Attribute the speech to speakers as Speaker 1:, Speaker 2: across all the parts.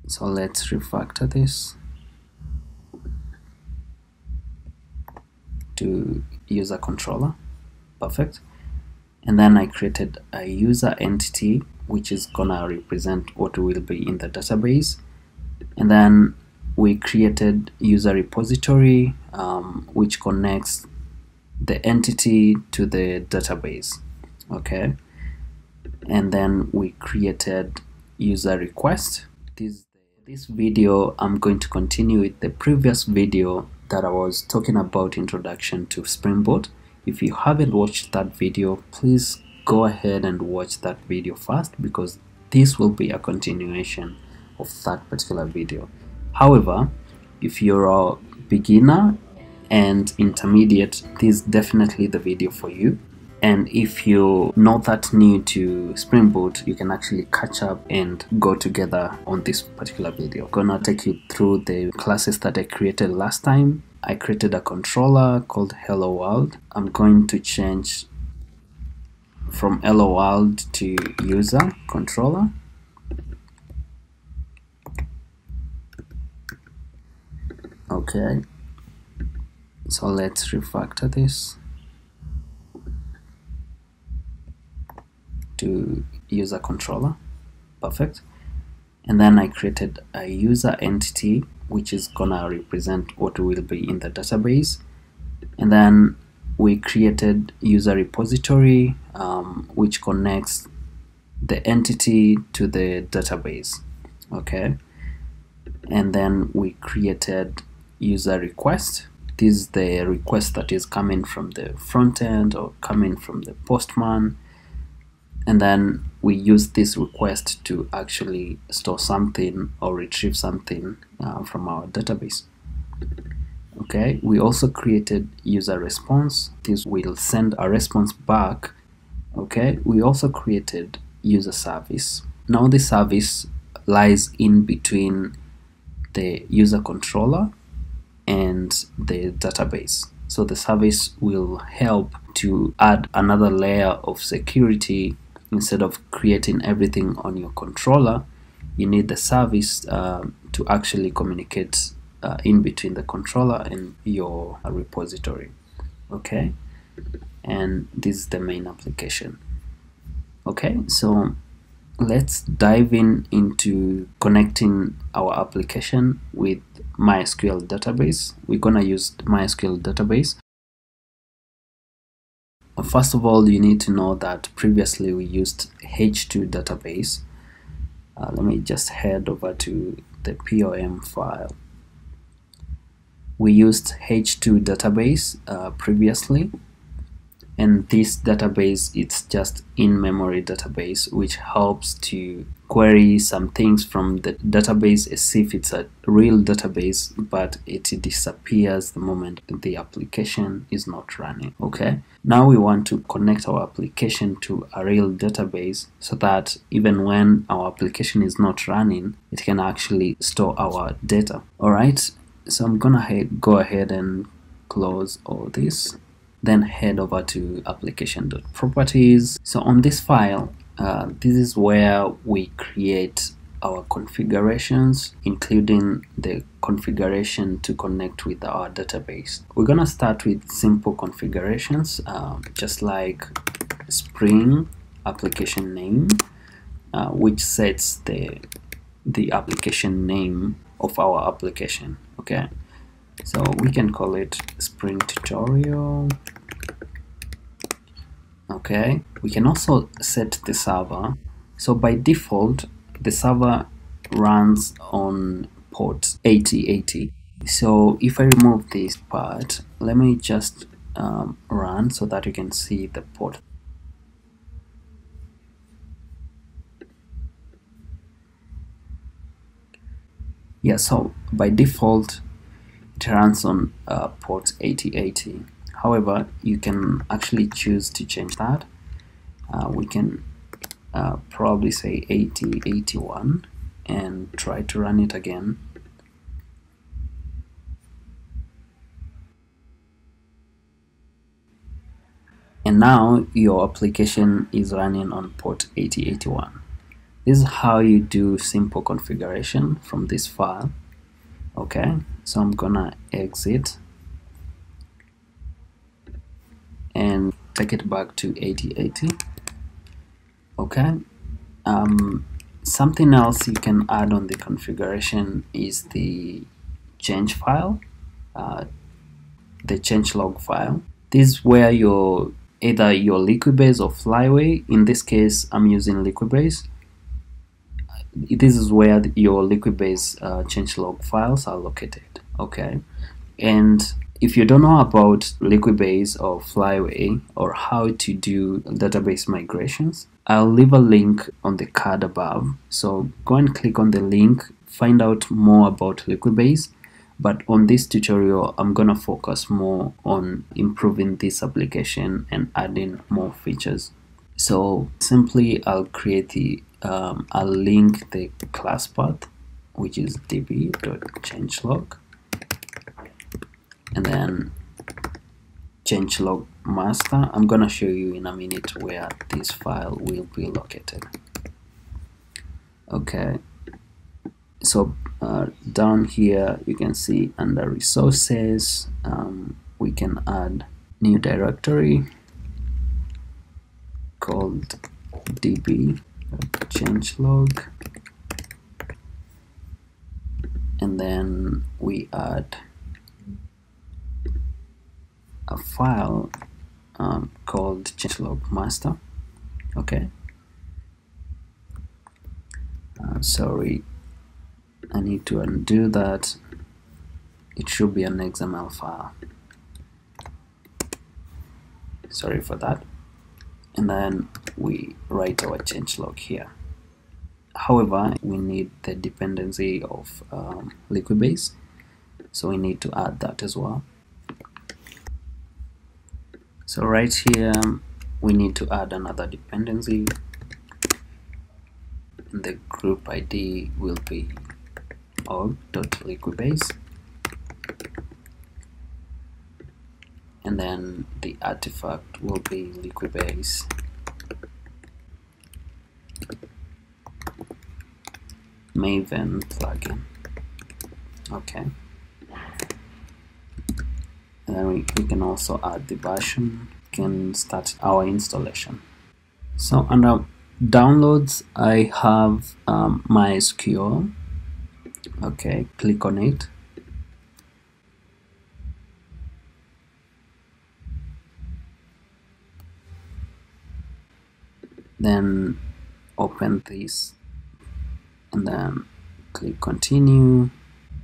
Speaker 1: So let's refactor this to user controller. Perfect. And then I created a user entity which is gonna represent what will be in the database. And then we created user repository which connects the entity to the database. Okay. And then we created user request. This video I'm going to continue with the previous video that I was talking about introduction to Spring Boot. If you haven't watched that video, please go ahead and watch that video first, because this will be a continuation of that particular video. However, if you're a beginner and intermediate, this is definitely the video for you. And if you're not that new to Spring Boot, you can actually catch up and go together on this particular video. I'm gonna take you through the classes that I created last time. I created a controller called Hello World. I'm going to change from Hello World to user controller. Okay, so let's refactor this to user controller. Perfect. And then I created a user entity which is gonna represent what will be in the database. And then we created user repository which connects the entity to the database. Okay. And then we created user request. This is the request that is coming from the front end or coming from the postman. And then we use this request to actually store something or retrieve something from our database. Okay, we also created user response. This will send a response back. Okay, we also created user service. Now the service lies in between the user controller and the database. So the service will help to add another layer of security. Instead of creating everything on your controller, you need the service to actually communicate in between the controller and your repository. Okay, and this is the main application. Okay, so let's dive into connecting our application with MySQL database. We're gonna use MySQL database. First of all, you need to know that previously we used H2 database. Let me just head over to the POM file. We used H2 database previously, and this database, it's just in-memory database, which helps to query some things from the database as if it's a real database, but it disappears the moment the application is not running. Okay, now we want to connect our application to a real database so that even when our application is not running, it can actually store our data. All right, so I'm gonna go ahead and close all this, then head over to application.properties. So on this file, this is where we create our configurations, including the configuration to connect with our database. We're gonna start with simple configurations, just like Spring application name, which sets the application name of our application. Okay, so we can call it Spring Tutorial. Okay, we can also set the server. So by default, the server runs on port 8080. So if I remove this part, let me just run so that you can see the port. Yeah, so by default, it runs on port 8080. However, you can actually choose to change that. We can probably say 8081 and try to run it again. And now your application is running on port 8081. This is how you do simple configuration from this file. Okay, so I'm gonna exit and take it back to 8080. Okay, something else you can add on the configuration is the change file, the changelog file. This is where either your Liquibase or Flyway. In this case, I'm using Liquibase. This is where your Liquibase changelog files are located. Okay, and if you don't know about Liquibase or Flyway or how to do database migrations, I'll leave a link on the card above. So go and click on the link, find out more about Liquibase. But on this tutorial, I'm gonna focus more on improving this application and adding more features. So simply I'll create I'll link the class path, which is db.changelog, and then changelog master. I'm gonna show you in a minute where this file will be located. Okay, so down here you can see under resources, we can add new directory called db.changelog, and then we add a file called changelog master. Okay, sorry, I need to undo that. It should be an XML file. Sorry for that. And then we write our changelog here. However, we need the dependency of Liquibase, so we need to add that as well. So right here, we need to add another dependency, and the group ID will be org.liquibase, and then the artifact will be Liquibase Maven plugin. Okay, and then we can also add the version, can start our installation. So under downloads, I have MySQL. Okay, click on it. Then open this and then click continue,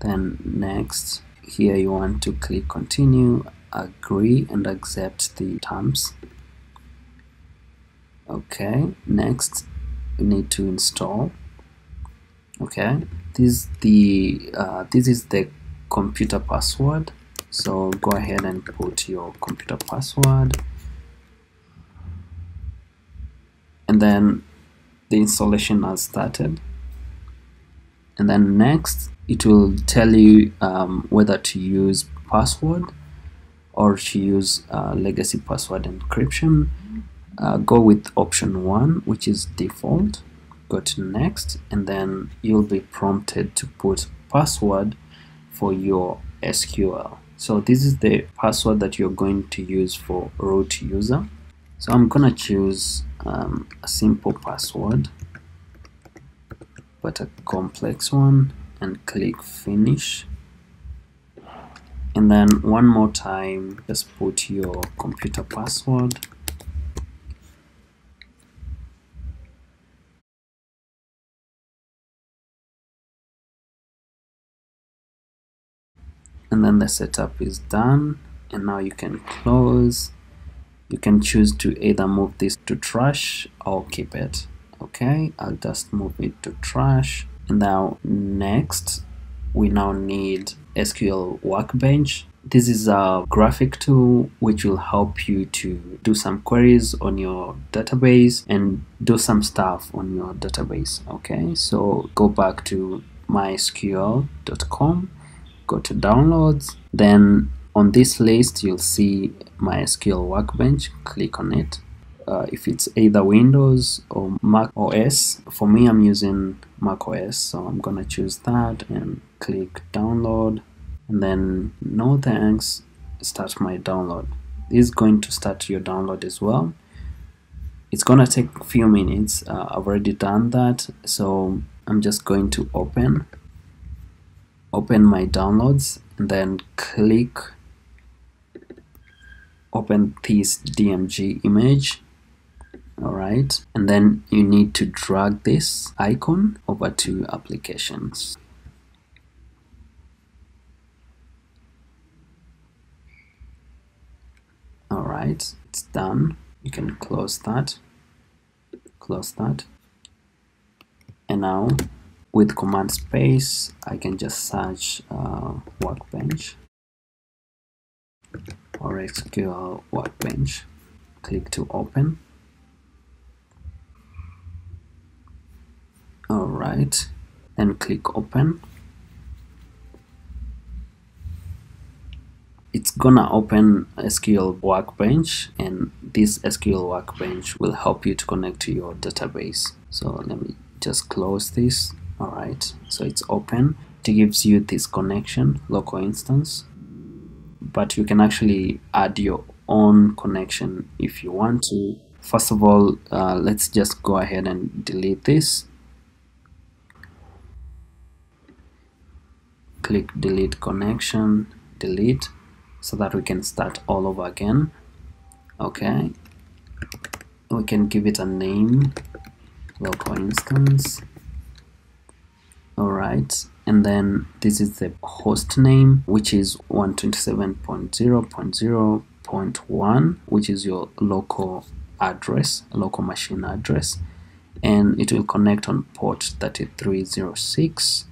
Speaker 1: then next. Here you want to click continue, agree and accept the terms. Okay, next we need to install. Okay, this is the computer password, so go ahead and put your computer password, and then the installation has started. And then next it will tell you whether to use password or to use legacy password encryption. Go with option 1, which is default. Go to next, and then you'll be prompted to put password for your SQL. So this is the password that you're going to use for root user. So I'm gonna choose a simple password, but a complex one, and click finish. And then one more time, just put your computer password. And then the setup is done, and now you can close. You can choose to either move this to trash or keep it. Okay, I'll just move it to trash. And now next, we now need SQL Workbench. This is a graphic tool which will help you to do some queries on your database and do some stuff on your database. Okay, so go back to mysql.com, go to downloads, then on this list you'll see MySQL Workbench. Click on it. if it's either Windows or Mac OS. For me, I'm using Mac OS, so I'm gonna choose that and click download, and then no thanks, start my download. This is going to start your download as well. It's gonna take a few minutes. I've already done that, so I'm just going to open my downloads and then click open this DMG image. Alright, and then you need to drag this icon over to applications. Alright, it's done. You can close that, and now with command space I can just search Workbench or SQL Workbench. Click to open. Alright, then click open. It's gonna open SQL Workbench, and this SQL Workbench will help you to connect to your database. So let me just close this. Alright, so it's open. It gives you this connection, local instance, but you can actually add your own connection if you want to. First of all, let's just go ahead and delete this. Click delete connection, delete, so that we can start all over again. Okay, we can give it a name, local instance. Alright, and then this is the host name, which is 127.0.0.1, which is your local address, local machine address, and it will connect on port 3306,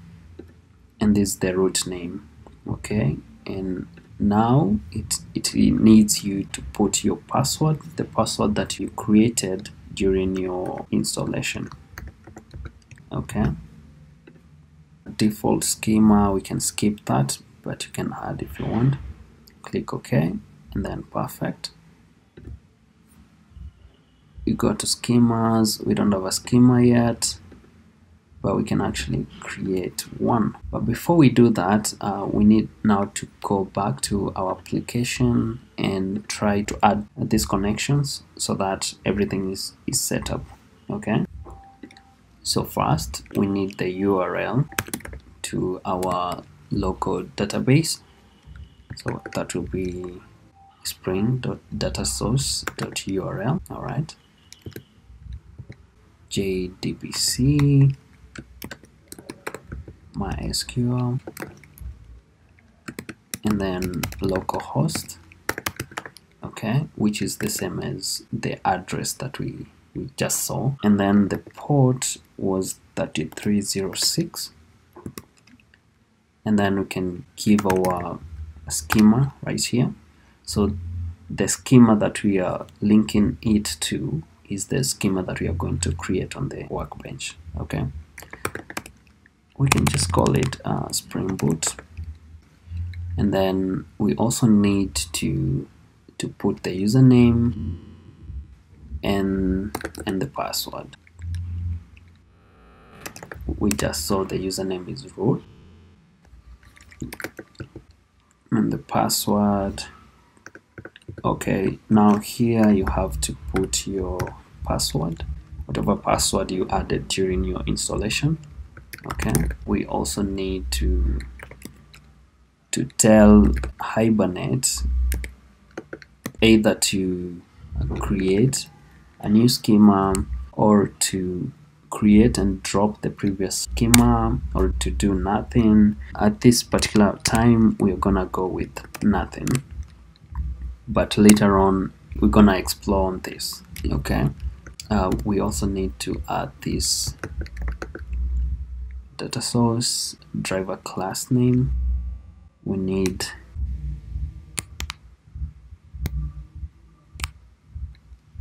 Speaker 1: and this is the root name. Okay, and now it needs you to put your password, the password that you created during your installation. Okay, default schema, we can skip that, but you can add if you want. Click OK, and then perfect. You go to schemas. We don't have a schema yet, but we can actually create one. But before we do that, we need now to go back to our application and try to add these connections so that everything is set up. Okay, so first we need the URL to our local database, so that will be spring.datasource.url. all right, JDBC MySQL, and then localhost, okay, which is the same as the address that we just saw, and then the port was 3306, and then we can give our schema right here. So the schema that we are linking it to is the schema that we are going to create on the workbench. Okay, we can just call it Spring Boot, and then we also need to put the username and the password. We just saw the username is root, and the password. Okay, now here you have to put your password, whatever password you added during your installation. Okay, we also need to tell Hibernate either to create a new schema, or to create and drop the previous schema, or to do nothing. At this particular time we're gonna go with nothing, but later on we're gonna explore on this. Okay, we also need to add this data source driver class name. We need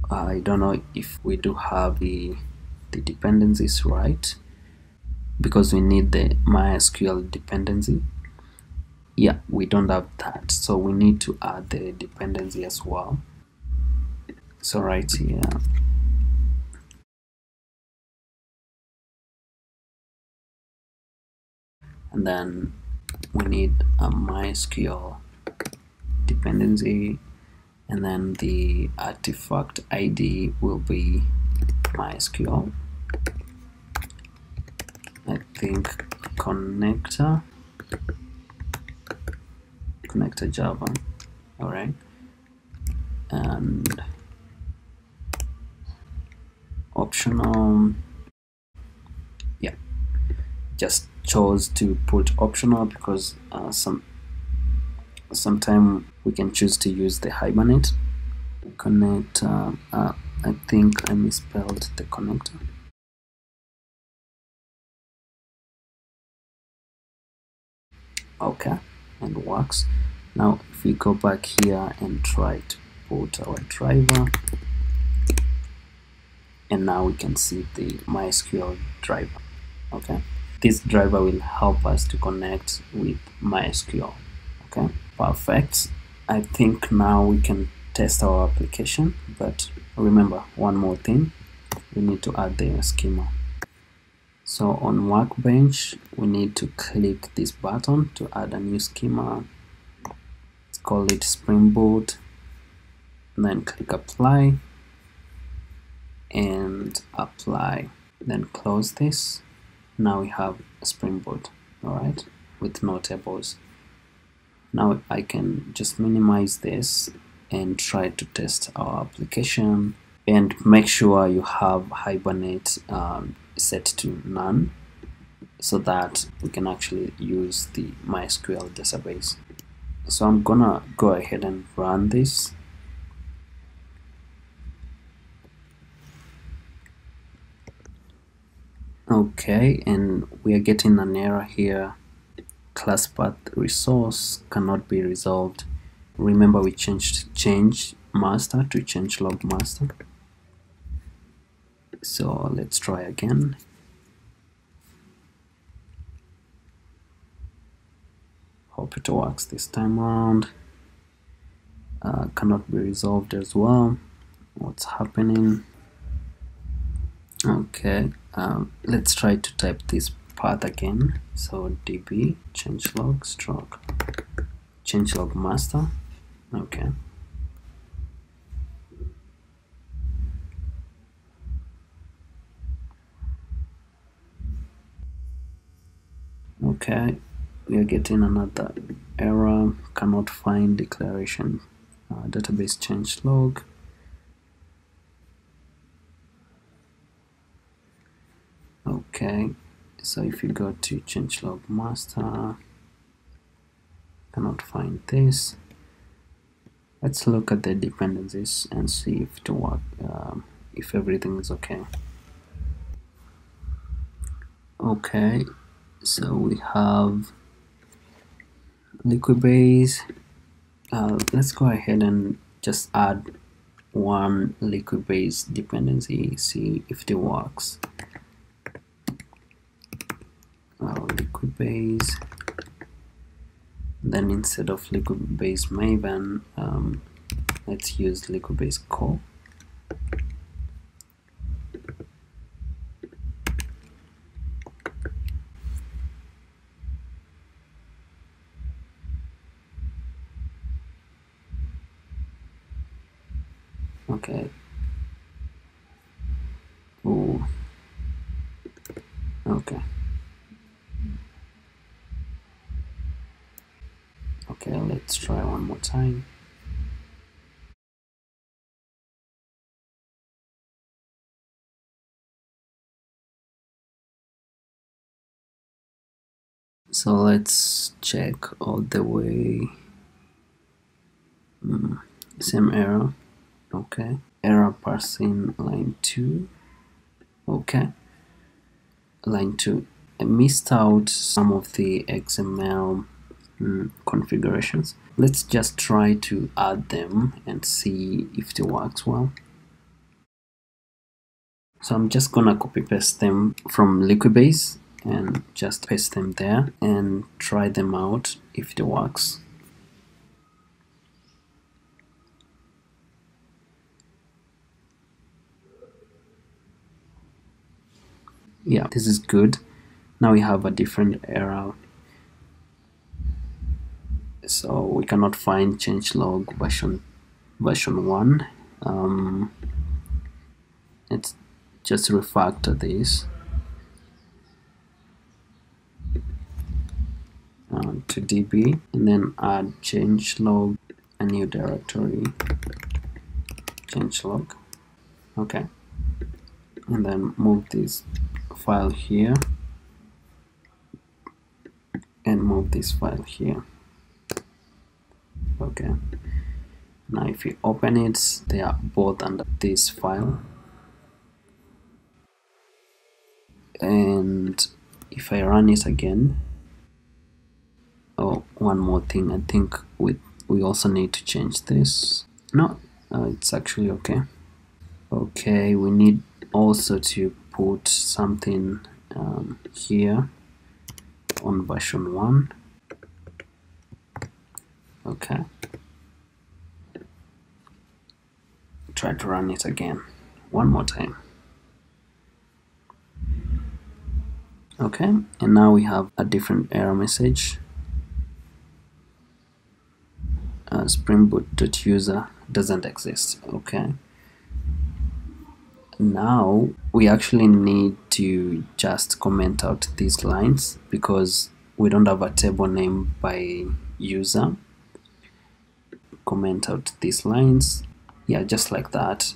Speaker 1: I don't know if we do have the dependencies right, because we need the MySQL dependency. Yeah, we don't have that, so we need to add the dependency as well. So right here, and then we need a MySQL dependency, and then the artifact ID will be MySQL. I think connector Java. All right, and optional. Yeah, just chose to put optional because sometime we can choose to use the Hibernate connector. I think I misspelled the connector. Okay, and works. Now if we go back here and try to put our driver, and now we can see the MySQL driver. Okay, this driver will help us to connect with MySQL. Okay, perfect. I think now we can test our application, but remember one more thing, we need to add the schema. So on Workbench, we need to click this button to add a new schema. Let's call it Springboard, and then click Apply and Apply. Then close this. Now we have a Springboard, all right, with no tables. Now I can just minimize this and try to test our application, and make sure you have Hibernate set to none so that we can actually use the MySQL database. So I'm gonna go ahead and run this. Okay, and we are getting an error here. Class path resource cannot be resolved. Remember we changed change master to change log master. So let's try again. Hope it works this time around. Cannot be resolved as well. What's happening? Okay, let's try to type this path again. So db changelog stroke changelog master. Okay. Okay, we are getting another error. Cannot find declaration. Database changelog. Okay, so if you go to changelog master, cannot find this. Let's look at the dependencies and see if it works, if everything is okay. Okay, so we have Liquibase. Let's go ahead and just add one Liquibase dependency, see if it works. Liquibase. Then instead of Liquibase Maven, let's use Liquibase core. Okay. Ooh. Okay. Okay, let's try one more time. So let's check all the way. Same error. Okay. Error parsing line 2. Okay. Line 2. I missed out some of the XML configurations. Let's just try to add them and see if it works well. So I'm just gonna copy paste them from Liquibase and just paste them there and try them out if it works. Yeah, this is good. Now we have a different error. So we cannot find changelog version 1. Let's just refactor this to db, and then add changelog, a new directory, changelog. Okay, and then move this file here and move this file here. Okay, now if you open it, they are both under this file. And if I run it again, oh, one more thing, I think we also need to change this. No, it's actually okay. Okay, we need also to put something here on version 1. Okay, try to run it again one more time. Okay, and now we have a different error message. Springboot.user doesn't exist. Okay, now we actually need to just comment out these lines because we don't have a table name by user. Comment out these lines, yeah, just like that.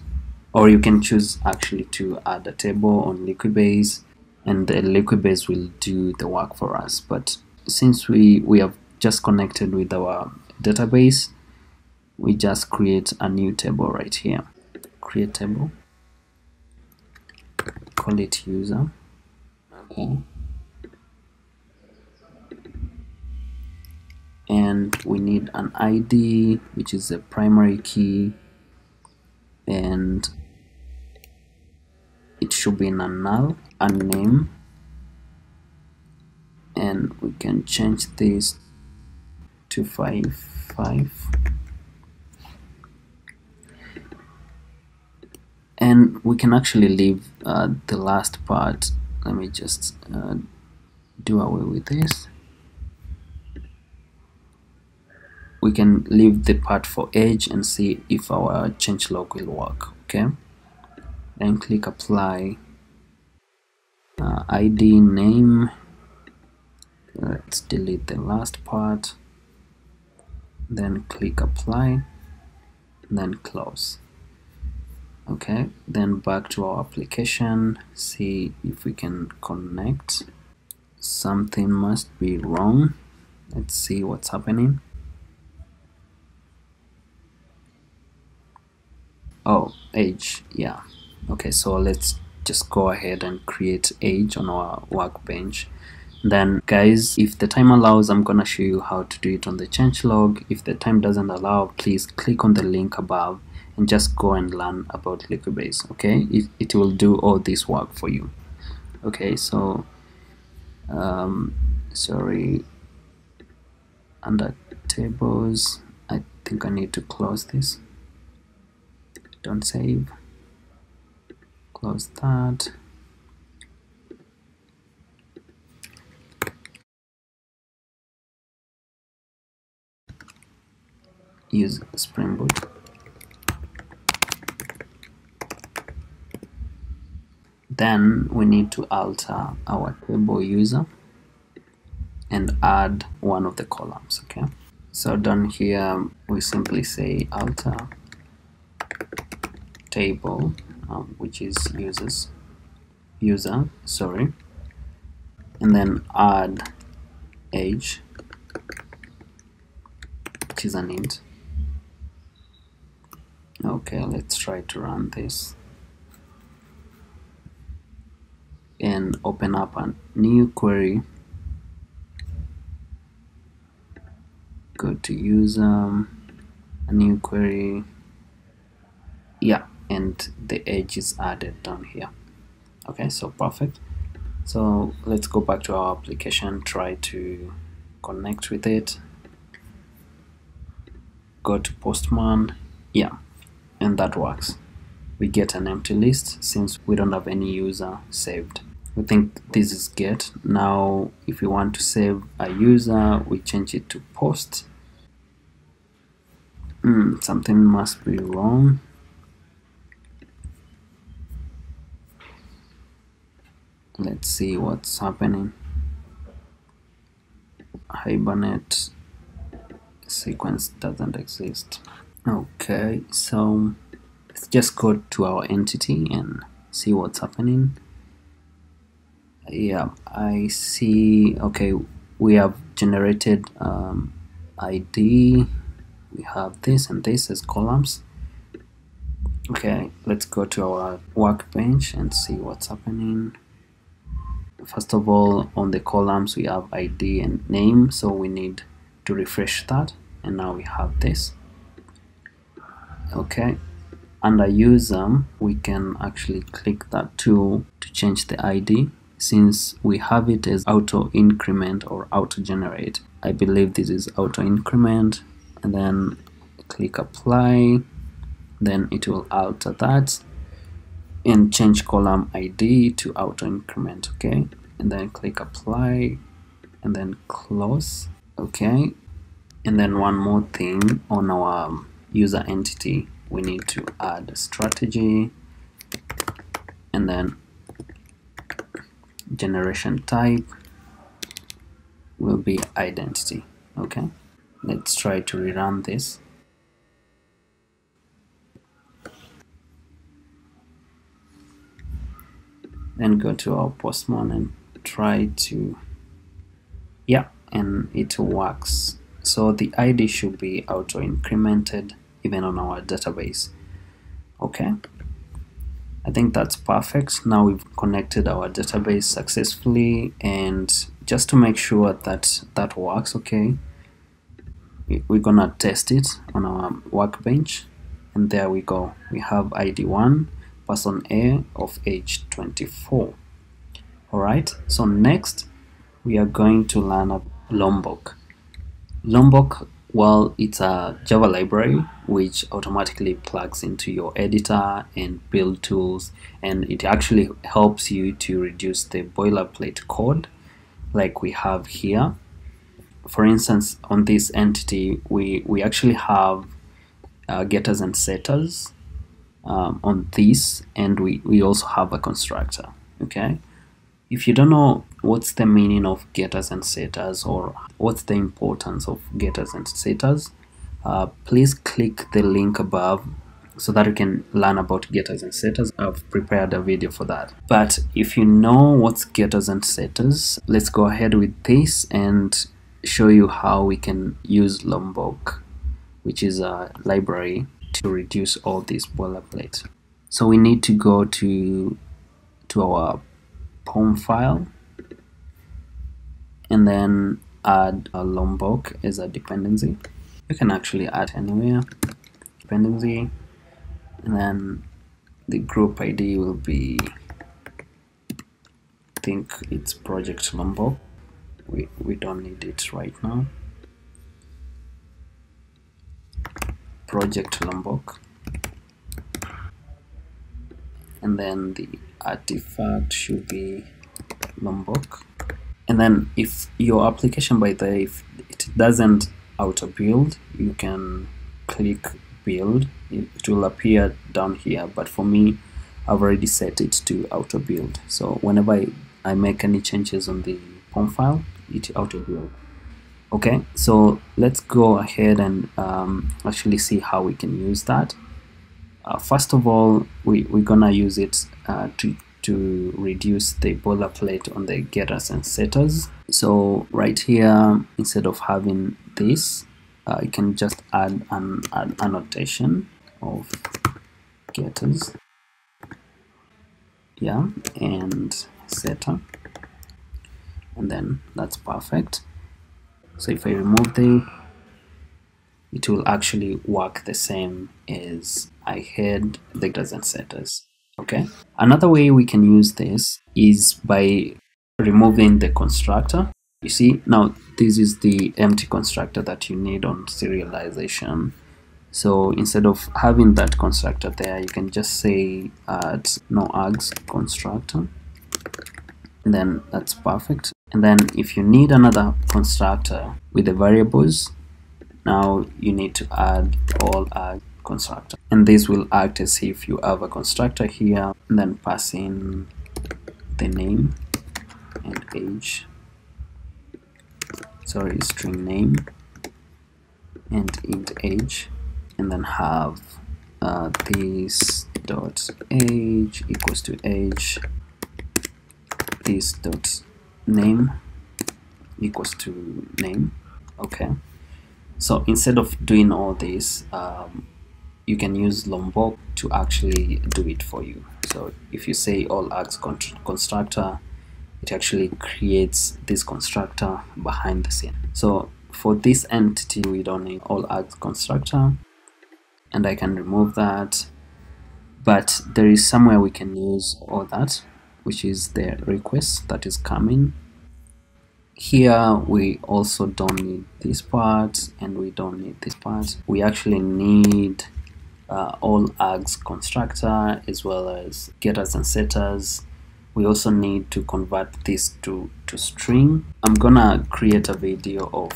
Speaker 1: Or you can choose actually to add a table on Liquibase, and the Liquibase will do the work for us. But since we have just connected with our database, we just create a new table right here. Create table, call it user. Okay. And we need an ID, which is the primary key, and it should be in a null, a name, and we can change this to 5. And we can actually leave the last part. Let me just do away with this. We can leave the part for age and see if our changelog will work. Okay, then click apply. ID, name, let's delete the last part, then click apply, then close. Okay, then back to our application, see if we can connect. Something must be wrong. Let's see what's happening. Oh, age, yeah. Okay, so let's just go ahead and create age on our workbench. Then guys, if the time allows, I'm gonna show you how to do it on the changelog. If the time doesn't allow, please click on the link above and just go and learn about Liquibase. Okay, it will do all this work for you. Okay, so sorry, under tables, I think I need to close this. Don't save. Close that. Use Spring Boot. Then we need to alter our table user and add one of the columns. Okay, so down here we simply say alter table, which is user, sorry, and then add age, which is an int. Okay, let's try to run this and open up a new query. Go to user, a new query, yeah, and the age is added down here. Okay, so perfect. So let's go back to our application, try to connect with it, go to Postman, yeah, and that works. We get an empty list since we don't have any user saved. We think this is get. Now if we want to save a user, we change it to post. Something must be wrong. Let's see what's happening. Hibernate sequence doesn't exist. Okay, so let's just go to our entity and see what's happening. Yeah, I see. Okay, we have generated ID. We have this and this as columns. Okay, let's go to our workbench and see what's happening. First of all, on the columns we have ID and name, so we need to refresh that, and now we have this. Okay, under user we can actually click that tool to change the ID. Since we have it as auto increment or auto generate, I believe this is auto increment, and then click apply. Then it will alter that and change column ID to auto increment. Okay, and then click apply and then close. Okay, and then one more thing, on our user entity we need to add a strategy, and then generation type will be identity. Okay, let's try to rerun this. Then go to our postman and try to, yeah, and it works. So the ID should be auto incremented even on our database. Okay, I think that's perfect. Now we've connected our database successfully, and just to make sure that that works, okay, we're gonna test it on our workbench, and there we go. We have ID1, person A of age 24. Alright, so next we are going to learn about Lombok. Lombok, well, it's a Java library which automatically plugs into your editor and build tools, and it actually helps you to reduce the boilerplate code like we have here. For instance, on this entity we actually have getters and setters on this, and we also have a constructor. Okay, if you don't know what's the meaning of getters and setters, or what's the importance of getters and setters, please click the link above so that you can learn about getters and setters. I've prepared a video for that. But if you know what's getters and setters, let's go ahead with this and show you how we can use Lombok, which is a library, to reduce all these boilerplate. So we need to go to our POM file and then add a Lombok as a dependency. You can actually add anywhere, dependency, and then the group ID will be, I think it's project Lombok. We don't need it right now. Project Lombok, and then the artifact should be Lombok. And then if your application, by the way, if it doesn't auto build, you can click build. It will appear down here, but for me I've already set it to auto build, so whenever I make any changes on the POM file, it auto build. Okay, so let's go ahead and actually see how we can use that. First of all, we're gonna use it to reduce the boilerplate on the getters and setters. So right here, instead of having this, you can just add an annotation of getters, yeah, and setter, and then that's perfect. So if I remove it will actually work the same as I had the getters and setters. Okay, another way we can use this is by removing the constructor. You see, now this is the empty constructor that you need on serialization. So instead of having that constructor there, you can just say add no args constructor, and then that's perfect. And then if you need another constructor with the variables, now you need to add all args constructor, and this will act as if you have a constructor here, and then pass in the name and age, sorry, string name and int age, and then have this dot age equals to age, this dot name equals to name. Okay, so instead of doing all this, you can use Lombok to actually do it for you. So if you say all args constructor, it actually creates this constructor behind the scene. So for this entity, we don't need all args constructor, and I can remove that. But there is somewhere we can use all that, which is the request that is coming. Here we also don't need this part, and we don't need this part. We actually need all args constructor, as well as getters and setters. We also need to convert this to string. I'm gonna create a video of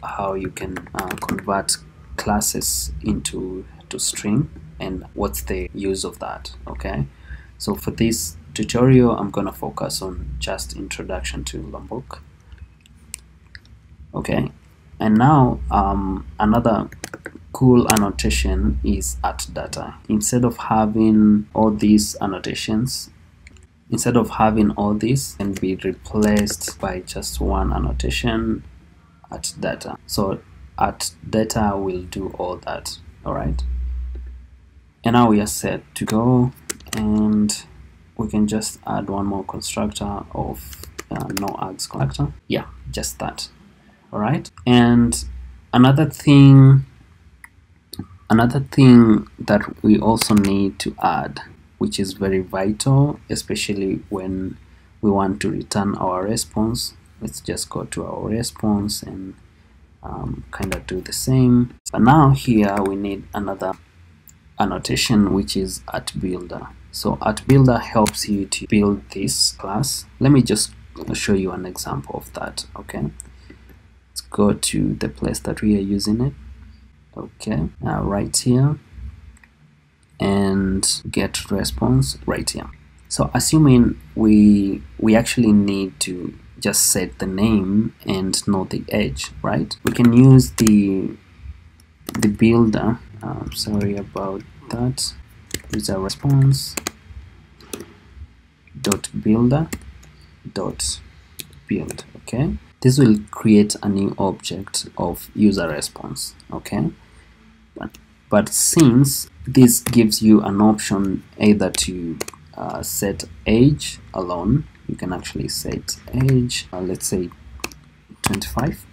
Speaker 1: how you can convert classes into string and what's the use of that. Okay, so for this tutorial I'm gonna focus on just introduction to Lombok. Okay, and now another cool annotation is @data. Instead of having all these annotations, instead of having all this, and be replaced by just one annotation, @data. So @data will do all that. All right, and now we are set to go, and we can just add one more constructor of no args constructor. Yeah, just that. All right, and another thing that we also need to add, which is very vital, especially when we want to return our response. Let's just go to our response and kind of do the same. So now here we need another annotation, which is @builder. So @builder helps you to build this class. Let me just show you an example of that. Okay, let's go to the place that we are using it. Okay, right here, and get response right here. So assuming we actually need to just set the name and not the age, right? We can use the builder. Sorry about that. User response dot builder dot build. Okay, this will create a new object of user response. Okay, but since this gives you an option either to set age alone, you can actually set age, let's say 25,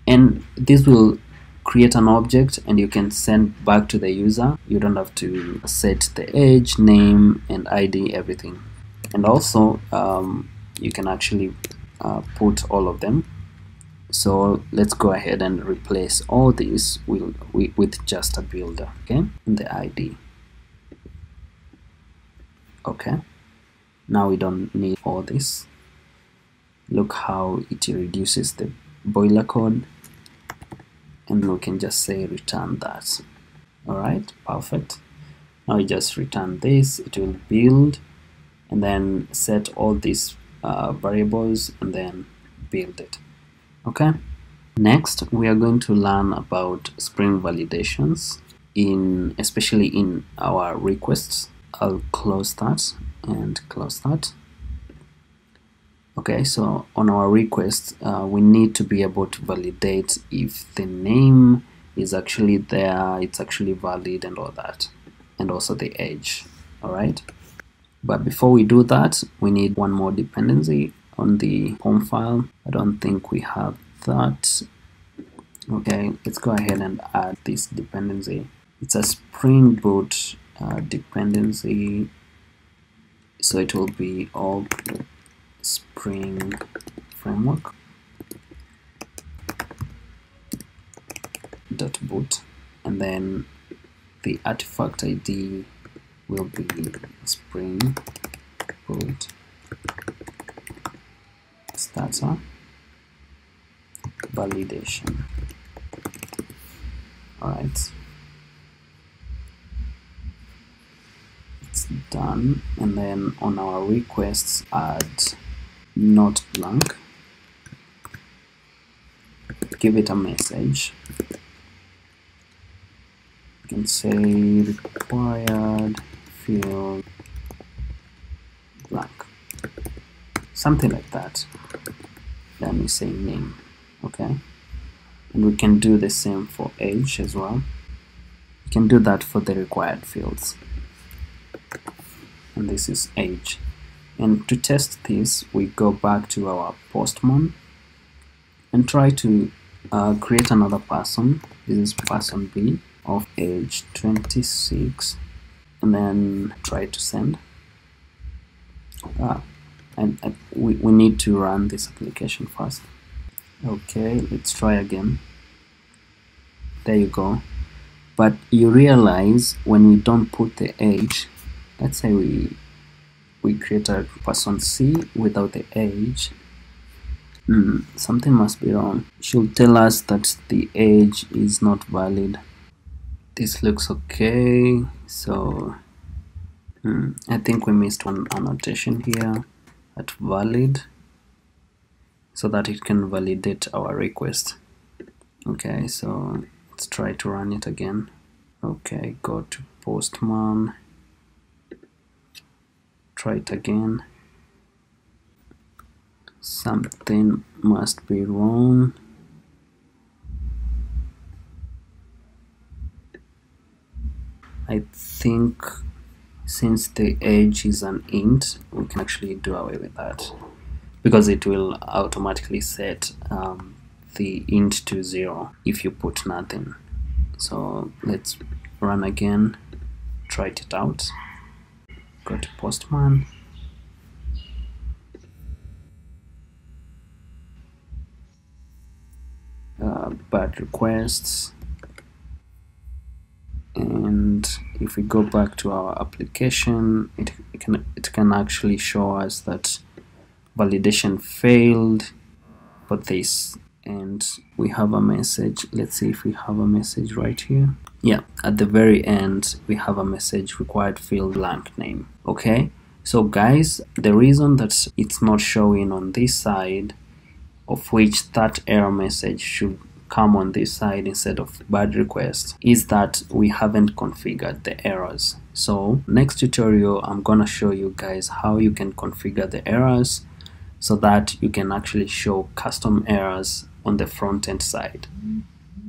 Speaker 1: and this will create an object and you can send back to the user. You don't have to set the age, name and ID, everything. And also you can actually put all of them. So let's go ahead and replace all these with just a builder, okay, and the ID. Okay, now we don't need all this. Look how it reduces the boiler code, and we can just say return that. All right, perfect. Now we just return this. It will build and then set all these variables and then build it. Okay, next we are going to learn about Spring validations, especially in our requests. I'll close that and close that. Okay, so on our request, we need to be able to validate if the name is actually there, it's actually valid and all that, and also the age. All right, but before we do that, we need one more dependency on the home file. I don't think we have that. Okay, let's go ahead and add this dependency. It's a Spring Boot dependency, so it will be all Spring framework .boot, and then the artifact ID will be Spring Boot data validation. Alright, it's done. And then on our requests, add not blank, give it a message. You can say required field blank, something like that. Then we say name. Okay, and we can do the same for age as well. You can do that for the required fields. And this is age. And to test this, we go back to our postman and try to create another person. This is person B of age 26, and then try to send. We need to run this application first. Okay, let's try again. There you go. But you realize when we don't put the age, let's say we create a person C without the age, something must be wrong. It should tell us that the age is not valid. This looks okay, so I think we missed one annotation here at valid, so that it can validate our request. Okay, so let's try to run it again. Okay, go to postman, try it again. Something must be wrong. I think since the age is an int, we can actually do away with that, because it will automatically set the int to 0 if you put nothing. So let's run again, try it out. Go to postman, bad requests, and if we go back to our application, it can actually show us that validation failed for this, and we have a message. Let's see if we have a message right here. Yeah, at the very end we have a message, required field blank name. Okay, so guys, the reason that it's not showing on this side, of which that error message should come on this side instead of bad request, is that we haven't configured the errors. So next tutorial I'm gonna show you guys how you can configure the errors so that you can actually show custom errors on the front end side.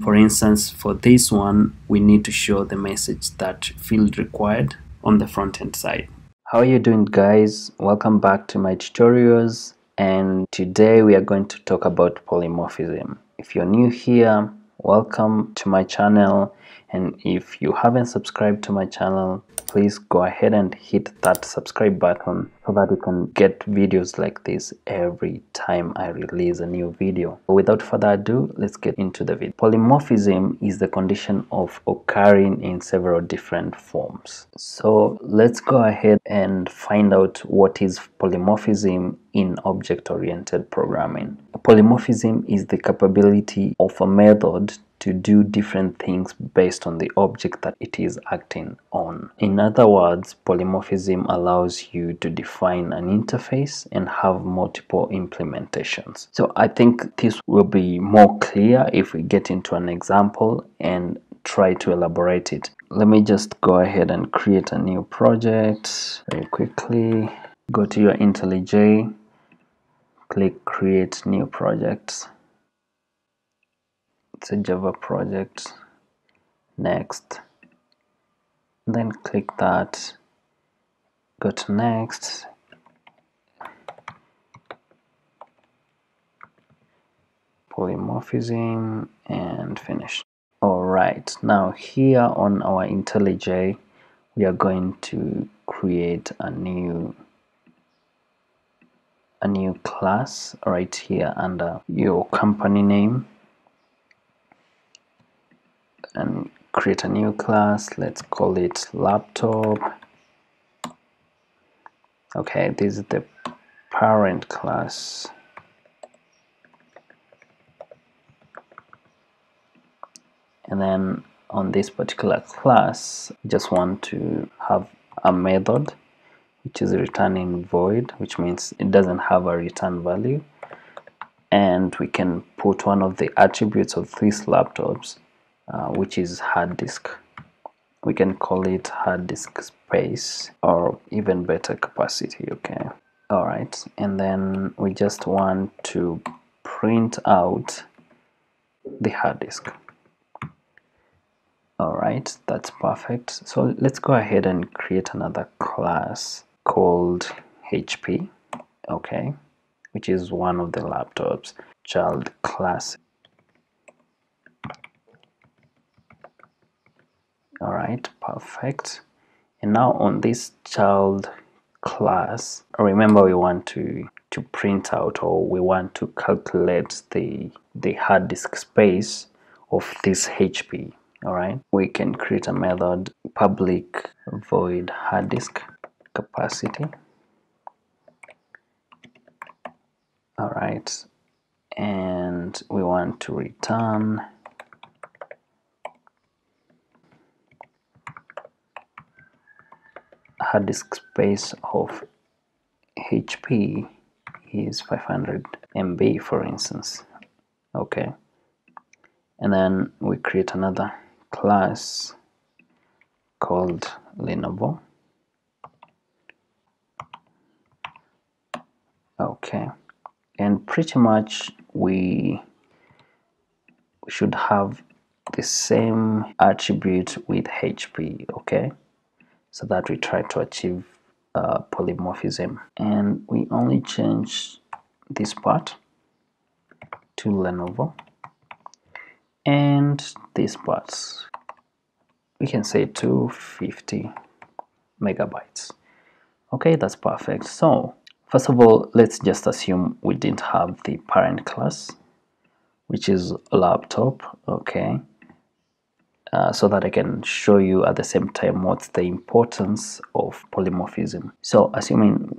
Speaker 1: For instance, for this one, we need to show the message that field required on the front end side. How are you doing, guys? Welcome back to my tutorials, and today we are going to talk about polymorphism. If you're new here, welcome to my channel, and if you haven't subscribed to my channel, please go ahead and hit that subscribe button so that you can get videos like this every time I release a new video. But without further ado, let's get into the video. Polymorphism is the condition of occurring in several different forms. So let's go ahead and find out what is polymorphism in object-oriented programming. Polymorphism is the capability of a method to do different things based on the object that it is acting on. In other words, polymorphism allows you to define an interface and have multiple implementations. So I think this will be more clear if we get into an example and try to elaborate it. Let me just go ahead and create a new project very quickly. Go to your IntelliJ, click create new projects. It's a Java project. Next, then click that, go to next, polymorphism, and finish. Alright, now here on our IntelliJ we are going to create a new class right here under your company name, and create a new class. Let's call it laptop. Okay, this is the parent class. And then on this particular class, just want to have a method which is returning void, which means it doesn't have a return value. And we can put one of the attributes of these laptops, which is hard disk. We can call it hard disk space, or even better, capacity. Okay, all right. And then we just want to print out the hard disk. All right, that's perfect. So let's go ahead and create another class called HP. Okay, which is one of the laptops child class. All right, perfect. And now on this child class, remember we want to print out, or we want to calculate the hard disk space of this HP. All right, we can create a method public void hard disk capacity. All right, and we want to return hard disk space of HP is 500 MB, for instance. Okay, and then we create another class called Lenovo. Okay, and pretty much we should have the same attribute with HP. Okay, so that we try to achieve polymorphism, and we only change this part to Lenovo, and these parts we can say 250 megabytes. Okay, that's perfect. So first of all, let's just assume we didn't have the parent class, which is a laptop. Okay, so that I can show you at the same time what's the importance of polymorphism. So assuming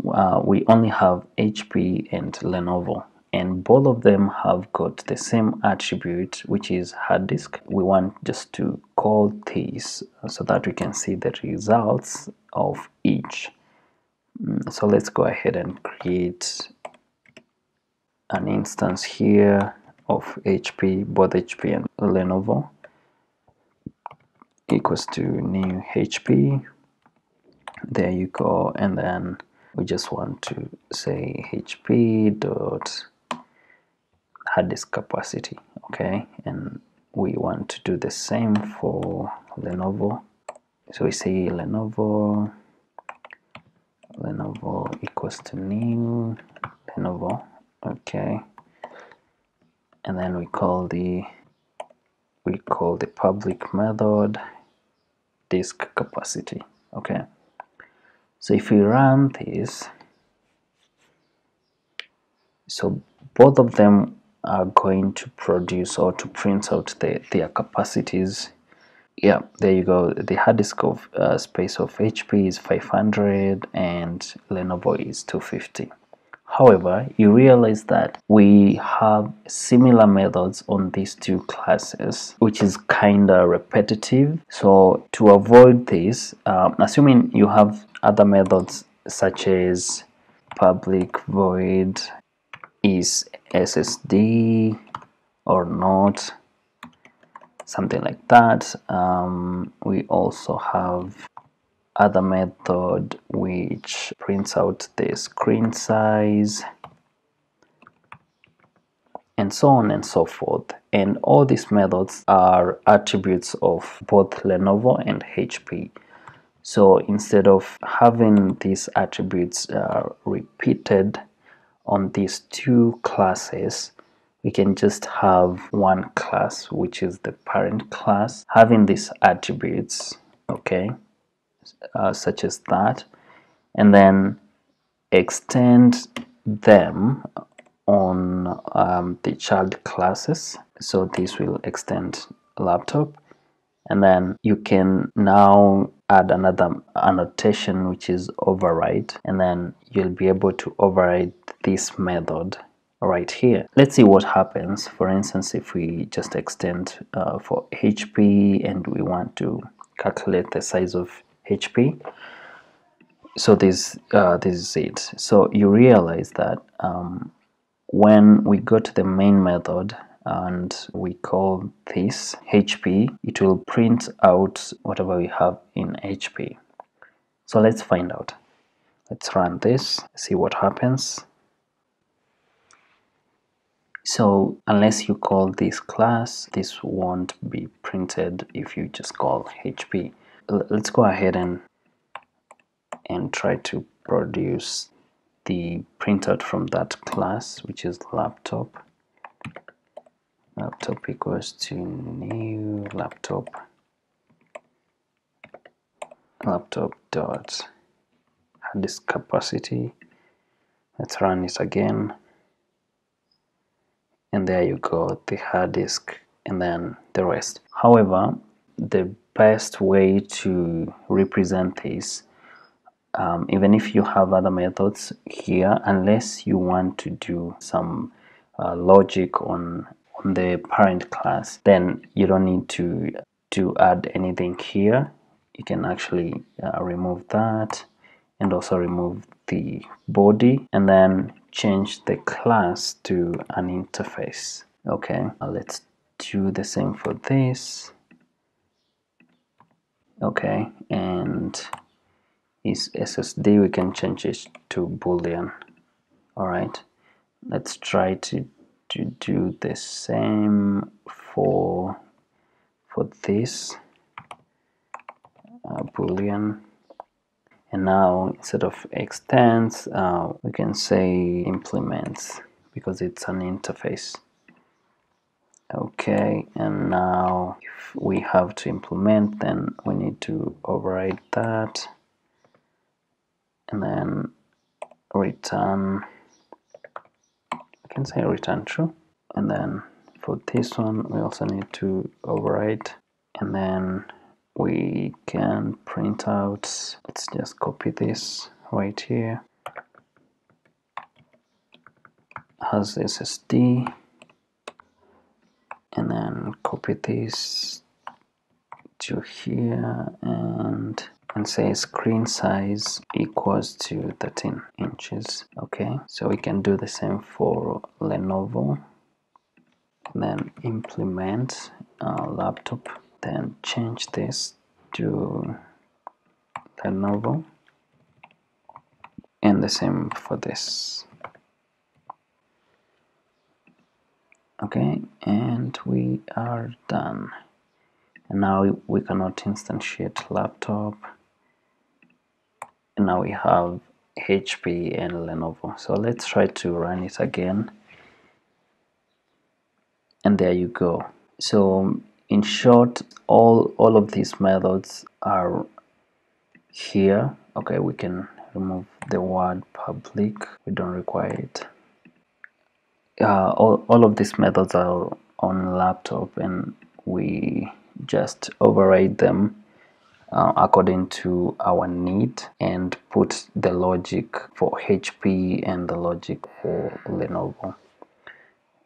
Speaker 1: we only have HP and Lenovo, and both of them have got the same attribute, which is hard disk, we want just to call this so that we can see the results of each. So let's go ahead and create an instance here of HP, both HP and Lenovo, equals to new HP. There you go. And then we just want to say HP dot hard disk capacity. Okay, and we want to do the same for Lenovo. So we say Lenovo equals to new Lenovo. Okay, and then we call the public method disk capacity. Okay, so if we run this, so both of them are going to produce or to print out their capacities. Yeah, there you go. The hard disk of space of HP is 500 and Lenovo is 250. However, you realize that we have similar methods on these two classes, which is kind of repetitive. So to avoid this, assuming you have other methods such as public void is SSD or not, something like that. We also have other method which prints out the screen size, and so on and so forth. And all these methods are attributes of both Lenovo and HP. So instead of having these attributes repeated on these two classes, we can just have one class, which is the parent class, having these attributes, okay, such as that, and then extend them on the child classes. So this will extend laptop, and then you can now add another annotation, which is override, and then you'll be able to override this method right here. Let's see what happens. For instance, if we just extend for HP and we want to calculate the size of HP. So this is it. So you realize that when we go to the main method and we call this HP, it will print out whatever we have in HP. So let's find out. Let's run this, see what happens. So unless you call this class, this won't be printed if you just call HP. Let's go ahead and try to produce the printout from that class, which is laptop. Laptop equals to new laptop dot hard disk capacity. Let's run it again, and there you go, the hard disk and then the rest. However, the best way to represent this, even if you have other methods here, unless you want to do some logic on the parent class, then you don't need to add anything here. You can actually remove that and also remove the body and then change the class to an interface. Okay, let's do the same for this. Okay, and is SSD, we can change it to Boolean. All right, let's try to do the same for this Boolean. And now instead of extends, we can say implements because it's an interface. Okay, and now if we have to implement, then we need to override that and then return, we can say return true. And then for this one, we also need to override, and then we can print out, let's just copy this right here as SSD, and then copy this to here and say screen size equals to 13 inches. Okay, so we can do the same for Lenovo, then implement laptop, then change this to Lenovo, and the same for this. Okay, and we are done. And now we cannot instantiate laptop. And now we have HP and Lenovo. So let's try to run it again. And there you go. So in short, all of these methods are here. Okay, we can remove the word public. We don't require it. All of these methods are on laptop, and we just override them according to our need and put the logic for HP and the logic for Lenovo.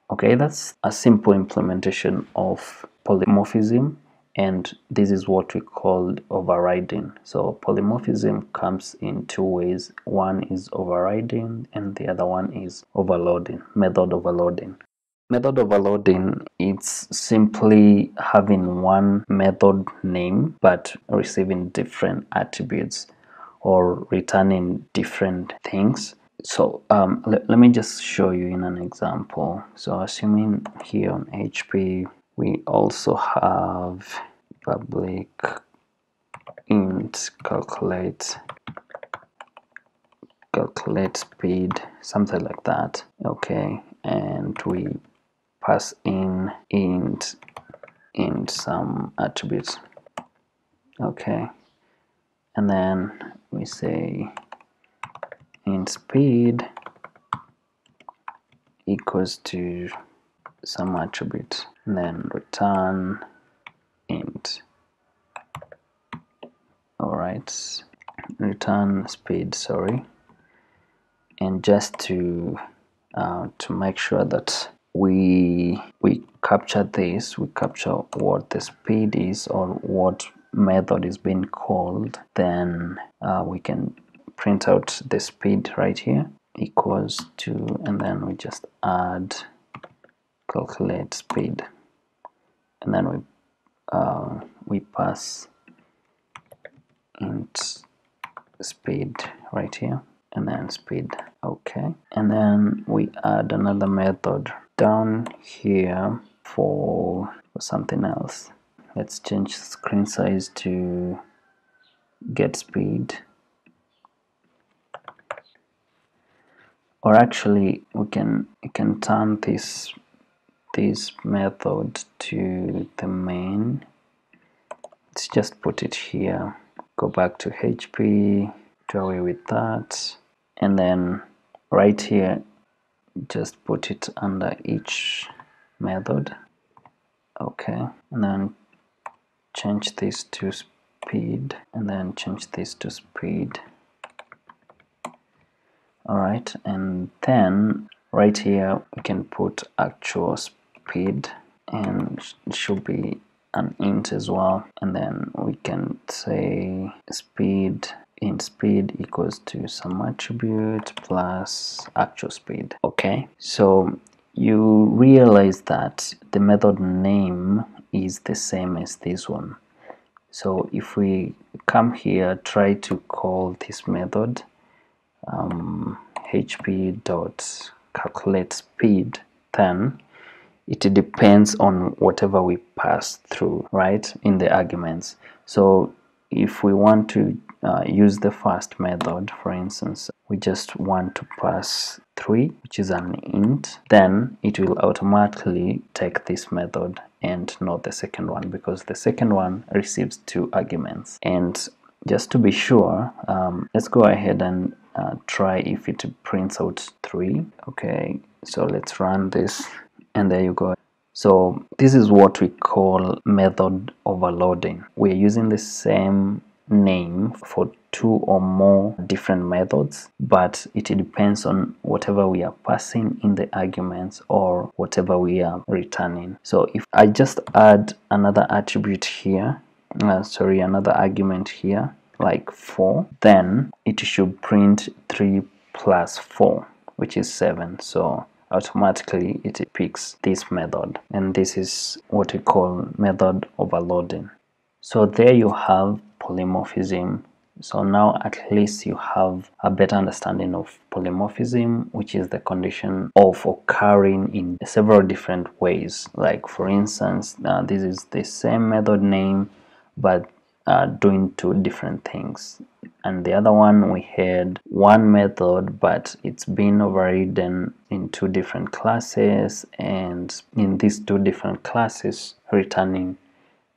Speaker 1: Okay, that's a simple implementation of polymorphism, and this is what we call overriding. So polymorphism comes in two ways. One is overriding and the other one is overloading, method overloading. Method overloading, it's simply having one method name but receiving different attributes or returning different things. So let me just show you in an example. So assuming here on HP we also have public int calculate speed, something like that. Okay, and we pass in int some attributes. Okay, and then we say int speed equals to some attribute, and then return int. All right, return speed, sorry. And just to to make sure that we capture this, we capture what the speed is or what method is being called, then we can print out the speed right here equals to, and then we just add calculate speed, and then we pass int speed right here, and then speed. Okay, and then we add another method down here for something else. Let's change screen size to get speed, or actually we can turn this method to the main. Let's just put it here, go back to HP, do away with that, and then right here just put it under each method. Okay, and then change this to speed, and then change this to speed. Alright, and then right here we can put actual speed, and it should be an int as well, and then we can say speed int speed equals to some attribute plus actual speed. Okay, so you realize that the method name is the same as this one. So if we come here, try to call this method hp.calculate speed, then it depends on whatever we pass through, right, in the arguments. So if we want to use the first method, for instance, we just want to pass 3, which is an int, then it will automatically take this method and not the second one, because the second one receives 2 arguments. And just to be sure, let's go ahead and try if it prints out 3. Okay, so let's run this, and there you go. So this is what we call method overloading. We're using the same name for 2 or more different methods, but it depends on whatever we are passing in the arguments or whatever we are returning. So if I just add another attribute here, another argument here, like 4, then it should print 3 plus 4, which is 7. So automatically it picks this method, and this is what we call method overloading. So there you have polymorphism. So now at least you have a better understanding of polymorphism, which is the condition of occurring in several different ways. Like for instance, this is the same method name but doing 2 different things, and the other one we had one method but it's been overridden in 2 different classes, and in these 2 different classes returning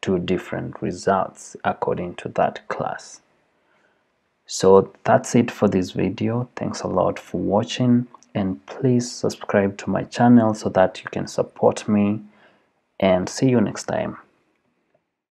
Speaker 1: 2 different results according to that class. So that's it for this video. Thanks a lot for watching, and please subscribe to my channel so that you can support me, and see you next time.